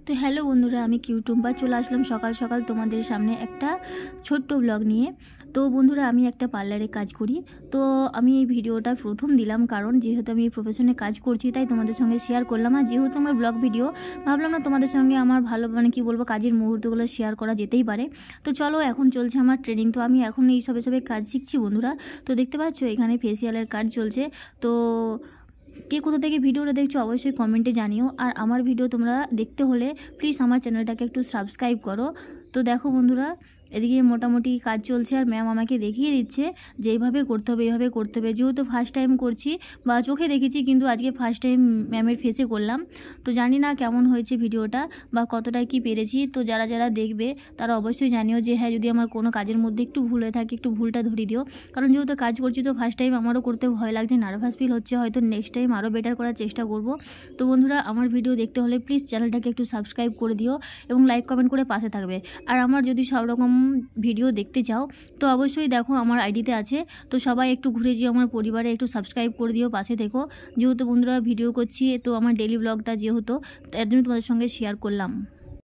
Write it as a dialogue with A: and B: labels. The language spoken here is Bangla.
A: তো হ্যালো বন্ধুরা, আমি কিউটুম্বা চলে আসলাম সকাল সকাল তোমাদের সামনে একটা ছোট্ট ব্লগ নিয়ে। তো বন্ধুরা, আমি একটা পার্লারে কাজ করি। তো আমি এই ভিডিওটা প্রথম দিলাম কারণ যেহেতু আমি এই প্রফেশনে কাজ করছি তাই তোমাদের সঙ্গে শেয়ার করলাম। আর যেহেতু আমার ব্লগ ভিডিও, ভাবলাম না তোমাদের সঙ্গে আমার ভালো কি বলবো কাজের মুহূর্তগুলো শেয়ার করা যেতেই পারে। তো চলো, এখন চলছে আমার ট্রেনিং। তো আমি এখন এই সবে কাজ শিখছি বন্ধুরা। তো দেখতে পাচ্ছ এখানে ফেসিয়ালের কাজ চলছে। তো কে কোথা থেকে ভিডিওটা দেখছো অবশ্যই কমেন্টে জানিও। আর আমার ভিডিও তোমরা দেখতে হলে প্লিজ আমার চ্যানেলটাকে একটু সাবস্ক্রাইব করো। তো দেখো বন্ধুরা, এদিকে মোটামুটি কাজ চলছে আর ম্যাম আমাকে দেখিয়ে দিচ্ছে যে এইভাবে করতে হবে, এইভাবে করতে হবে। যেহেতু ফার্স্ট টাইম করছি বা চোখে দেখেছি, কিন্তু আজকে ফার্স্ট টাইম ম্যামের ফেসে করলাম। তো জানি না কেমন হয়েছে ভিডিওটা বা কতটা কি পেরেছি। তো যারা যারা দেখবে তারা অবশ্যই জানিও যে হ্যাঁ, যদি আমার কোনো কাজের মধ্যে একটু ভুল হয়ে থাকে একটু ভুলটা ধরিয়ে দিও। কারণ যেহেতু কাজ করছি তো ফার্স্ট টাইম আমারও করতে ভয় লাগছে, নার্ভাস ফিল হচ্ছে। হয়তো নেক্সট টাইম আরও বেটার করার চেষ্টা করব। তো বন্ধুরা, আমার ভিডিও দেখতে হলে প্লিজ চ্যানেলটাকে একটু সাবস্ক্রাইব করে দিও এবং লাইক কমেন্ট করে পাশে থাকবে। আর আমার যদি সব রকম ভিডিও দেখতে চাও তো অবশ্যই দেখো আমার আইডিতে আছে। তো সবাই একটু ঘুরে যেও আমার পরিবারে, একটু সাবস্ক্রাইব করে দিও, পাশে দেখো। যেহেতু বন্ধুরা ভিডিও করছি তো আমার ডেলি ব্লগটা যেহেতু তার জন্য তোমাদের সঙ্গে শেয়ার করলাম।